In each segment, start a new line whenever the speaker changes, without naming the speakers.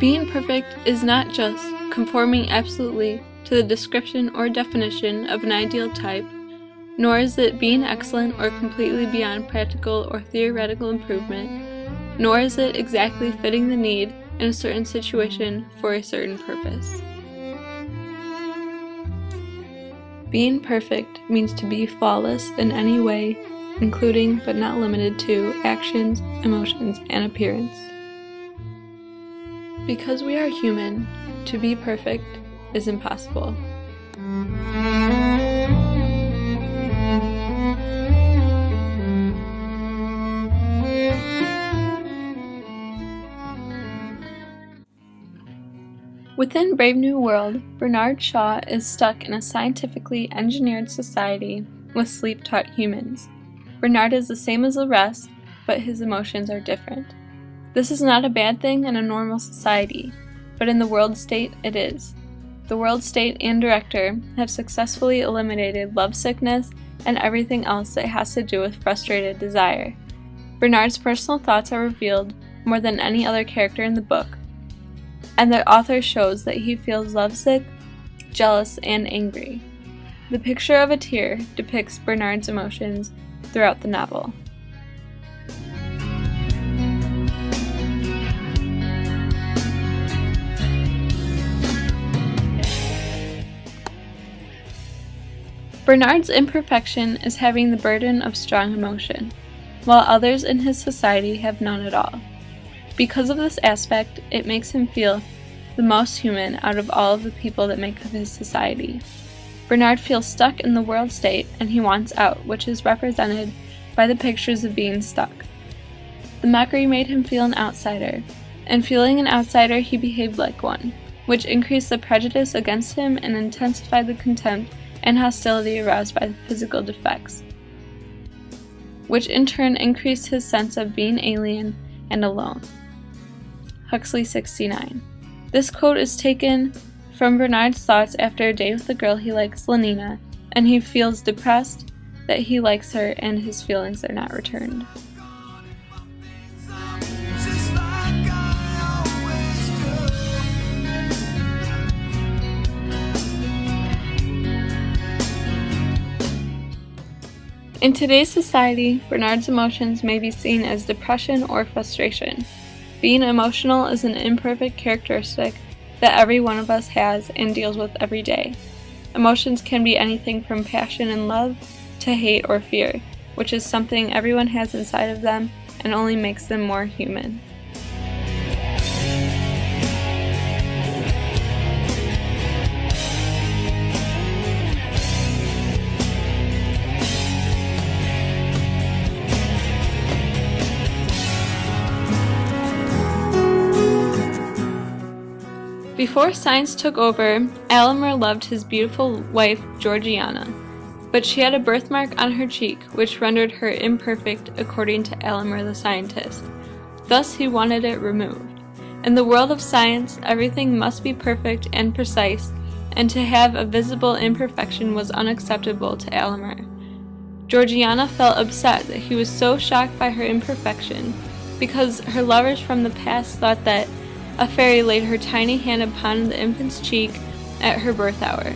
Being perfect is not just conforming absolutely to the description or definition of an ideal type, nor is it being excellent or completely beyond practical or theoretical improvement, nor is it exactly fitting the need in a certain situation for a certain purpose. Being perfect means to be flawless in any way, including but not limited to actions, emotions, and appearance. Because we are human, to be perfect is impossible. Within Brave New World, Bernard Shaw is stuck in a scientifically engineered society with sleep-taught humans. Bernard is the same as the rest, but his emotions are different. This is not a bad thing in a normal society, but in the world state it is. The world state and director have successfully eliminated lovesickness and everything else that has to do with frustrated desire. Bernard's personal thoughts are revealed more than any other character in the book, and the author shows that he feels lovesick, jealous, and angry. The picture of a tear depicts Bernard's emotions throughout the novel. Bernard's imperfection is having the burden of strong emotion, while others in his society have none at all. Because of this aspect, it makes him feel the most human out of all of the people that make up his society. Bernard feels stuck in the world state and he wants out, which is represented by the pictures of being stuck. The mockery made him feel an outsider, and feeling an outsider he behaved like one, which increased the prejudice against him and intensified the contempt and hostility aroused by the physical defects, which in turn increased his sense of being alien and alone. Huxley 69. This quote is taken from Bernard's thoughts after a day with the girl he likes, Lenina, and he feels depressed that he likes her and his feelings are not returned. In today's society, Bernard's emotions may be seen as depression or frustration. Being emotional is an imperfect characteristic that every one of us has and deals with every day. Emotions can be anything from passion and love to hate or fear, which is something everyone has inside of them and only makes them more human. Before science took over, Alimer loved his beautiful wife, Georgiana, but she had a birthmark on her cheek which rendered her imperfect according to Alimer the scientist. Thus he wanted it removed. In the world of science, everything must be perfect and precise, and to have a visible imperfection was unacceptable to Alimer. Georgiana felt upset that he was so shocked by her imperfection, because her lovers from the past thought that a fairy laid her tiny hand upon the infant's cheek at her birth hour.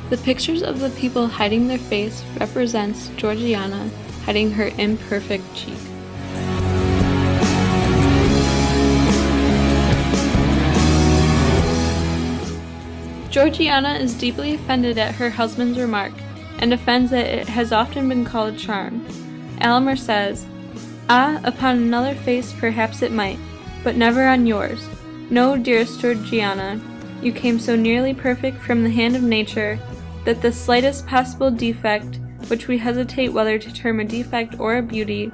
The pictures of the people hiding their face represents Georgiana hiding her imperfect cheek. Georgiana is deeply offended at her husband's remark and defends that it has often been called charm. Alimer says, "Ah, upon another face perhaps it might, but never on yours. No, dearest Georgiana, you came so nearly perfect from the hand of nature that the slightest possible defect, which we hesitate whether to term a defect or a beauty,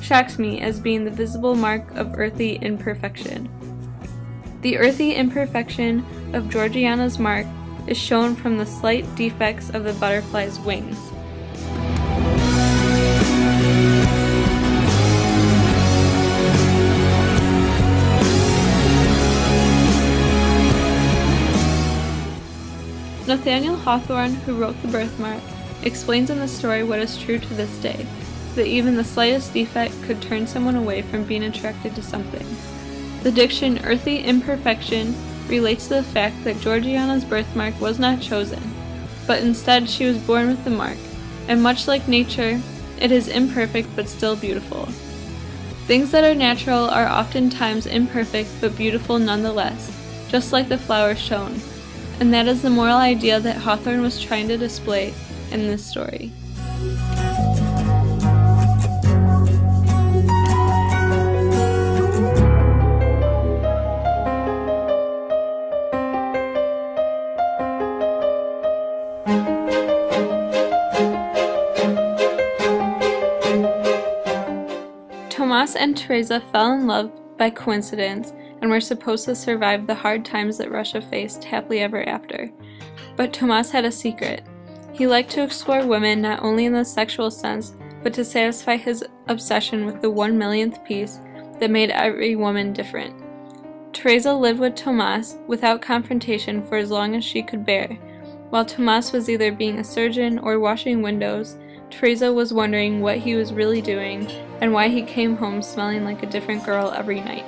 shocks me as being the visible mark of earthly imperfection." The earthy imperfection of Georgiana's mark is shown from the slight defects of the butterfly's wings. Nathaniel Hawthorne, who wrote The Birthmark, explains in the story what is true to this day, that even the slightest defect could turn someone away from being attracted to something. The diction earthly imperfection relates to the fact that Georgiana's birthmark was not chosen, but instead she was born with the mark, and much like nature, it is imperfect but still beautiful. Things that are natural are oftentimes imperfect but beautiful nonetheless, just like the flower shown, and that is the moral idea that Hawthorne was trying to display in this story. Tomas and Teresa fell in love by coincidence and were supposed to survive the hard times that Russia faced happily ever after. But Tomas had a secret. He liked to explore women not only in the sexual sense, but to satisfy his obsession with the 1,000,000th piece that made every woman different. Teresa lived with Tomas without confrontation for as long as she could bear. While Tomas was either being a surgeon or washing windows, Teresa was wondering what he was really doing and why he came home smelling like a different girl every night.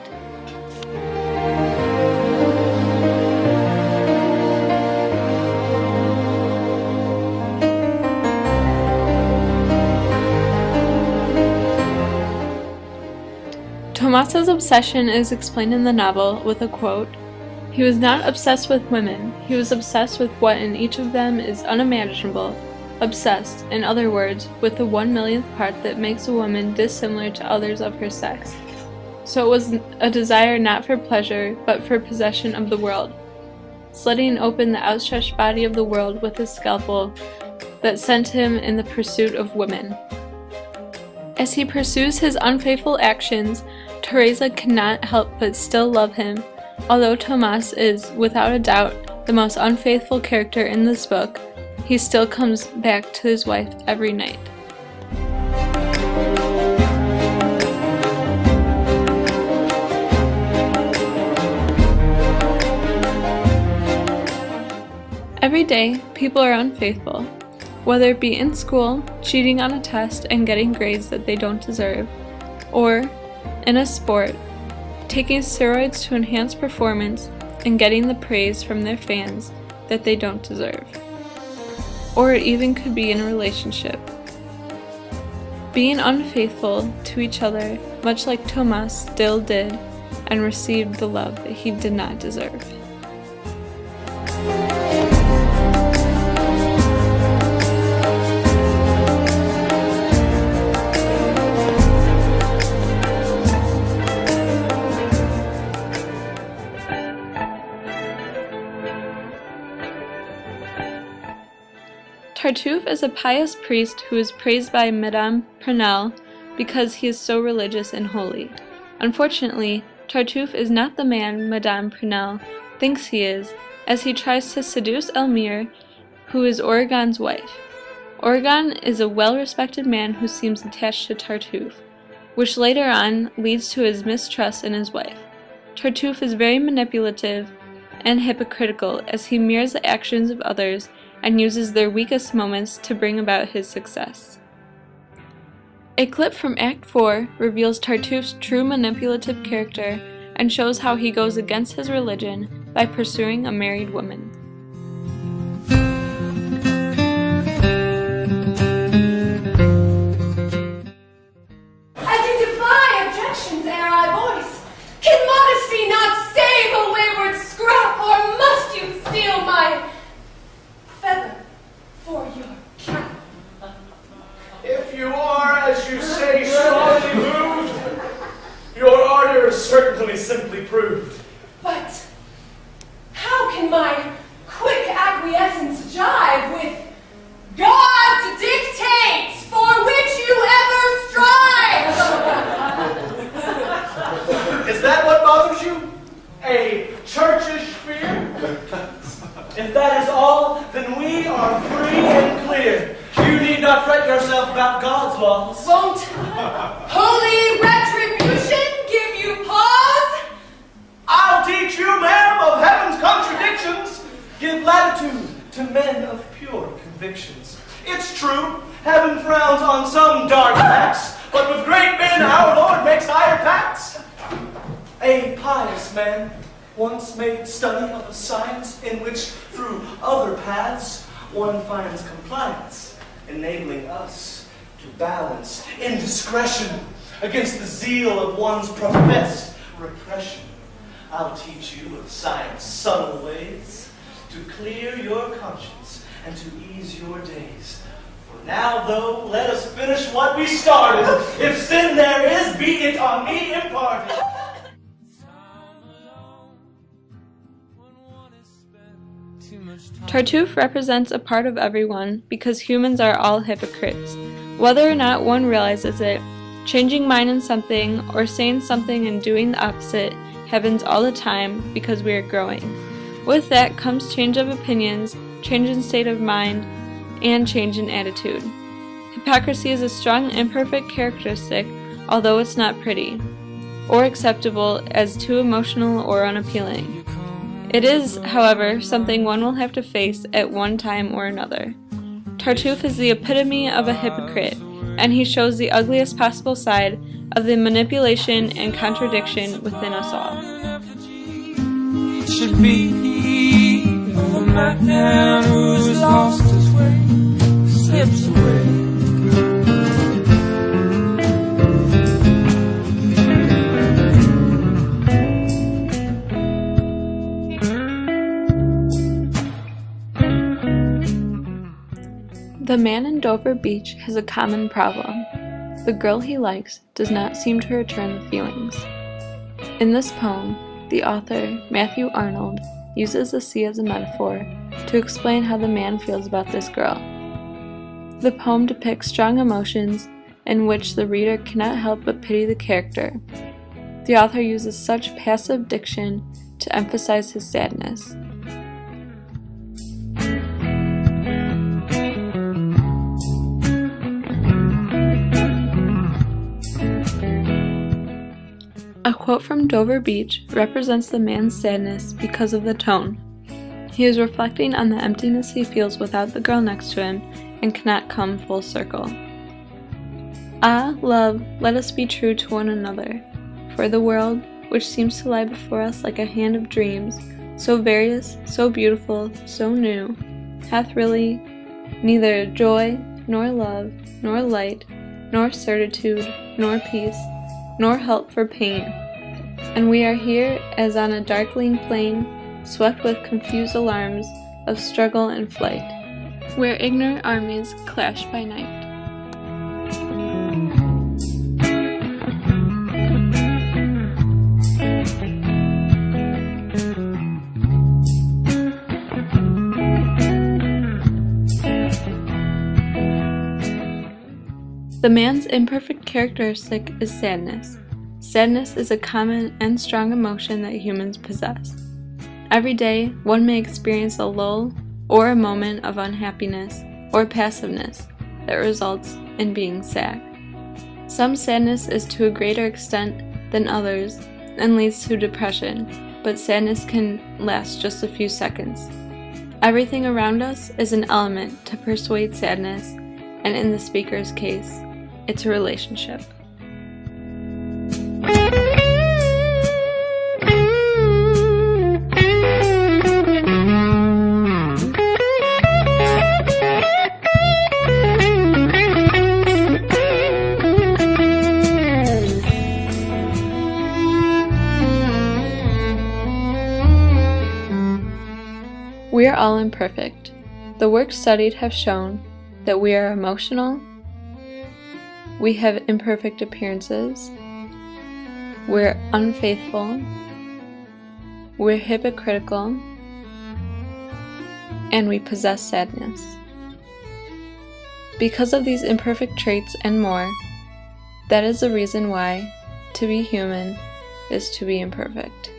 Tomas's obsession is explained in the novel with a quote, "He was not obsessed with women, he was obsessed with what in each of them is unimaginable, obsessed, in other words, with the 1,000,000th part that makes a woman dissimilar to others of her sex. So it was a desire not for pleasure, but for possession of the world, slitting open the outstretched body of the world with a scalpel that sent him in the pursuit of women." As he pursues his unfaithful actions, Teresa cannot help but still love him. Although Tomas is, without a doubt, the most unfaithful character in this book, he still comes back to his wife every night. Every day, people are unfaithful, whether it be in school, cheating on a test and getting grades that they don't deserve, or, in a sport, taking steroids to enhance performance and getting the praise from their fans that they don't deserve. Or it even could be in a relationship. Being unfaithful to each other, much like Tomas still did, and received the love that he did not deserve. Tartuffe is a pious priest who is praised by Madame Pernelle because he is so religious and holy. Unfortunately, Tartuffe is not the man Madame Pernelle thinks he is, as he tries to seduce Elmire, who is Oregon's wife. Oregon is a well-respected man who seems attached to Tartuffe, which later on leads to his mistrust in his wife. Tartuffe is very manipulative and hypocritical as he mirrors the actions of others and uses their weakest moments to bring about his success. A clip from Act 4 reveals Tartuffe's true manipulative character and shows how he goes against his religion by pursuing a married woman.
As you defy objections ere I voice, can modesty not save a wayward scrap, or must you steal my feather for your cap?
If you are, as you say, strongly moved, your ardor is certainly simply proved.
But how can my quick acquiescence jive with God's dictates for which you ever strive?
Is that what bothers you? A churchish fear? If that is all, then we are free and clear. You need not fret yourself about God's laws.
Won't holy retribution give you pause?
I'll teach you, ma'am, of heaven's contradictions. Give latitude to men of pure convictions. It's true, heaven frowns on some dark acts, but with great men our Lord makes higher pacts. A pious man once made study of a science in which, through other paths, one finds compliance, enabling us to balance indiscretion against the zeal of one's professed repression. I'll teach you of science's subtle ways to clear your conscience and to ease your days. For now, though, let us finish what we started. If sin there is, be it on me imparted.
Tartuffe represents a part of everyone because humans are all hypocrites. Whether or not one realizes it, changing mind in something or saying something and doing the opposite happens all the time because we are growing. With that comes change of opinions, change in state of mind, and change in attitude. Hypocrisy is a strong, imperfect characteristic, although it's not pretty, or acceptable as too emotional or unappealing. It is, however, something one will have to face at one time or another. Tartuffe is the epitome of a hypocrite, and he shows the ugliest possible side of the manipulation and contradiction within us all.
It should be the man who's lost his way, slips away.
The man in Dover Beach has a common problem. The girl he likes does not seem to return the feelings. In this poem, the author, Matthew Arnold, uses the sea as a metaphor to explain how the man feels about this girl. The poem depicts strong emotions in which the reader cannot help but pity the character. The author uses such passive diction to emphasize his sadness. A quote from Dover Beach represents the man's sadness because of the tone. He is reflecting on the emptiness he feels without the girl next to him and cannot come full circle. Ah, love, let us be true to one another, for the world, which seems to lie before us like a hand of dreams, so various, so beautiful, so new, hath really neither joy, nor love, nor light, nor certitude, nor peace, nor help for pain. And we are here as on a darkling plain, swept with confused alarms of struggle and flight, where ignorant armies clash by night. The man's imperfect characteristic is sadness. Sadness is a common and strong emotion that humans possess. Every day, one may experience a lull or a moment of unhappiness or passiveness that results in being sad. Some sadness is to a greater extent than others and leads to depression, but sadness can last just a few seconds. Everything around us is an element to persuade sadness, and in the speaker's case, it's a relationship. We are all imperfect. The works studied have shown that we are emotional, we have imperfect appearances, we're unfaithful, we're hypocritical, and we possess sadness. Because of these imperfect traits and more, that is the reason why to be human is to be imperfect.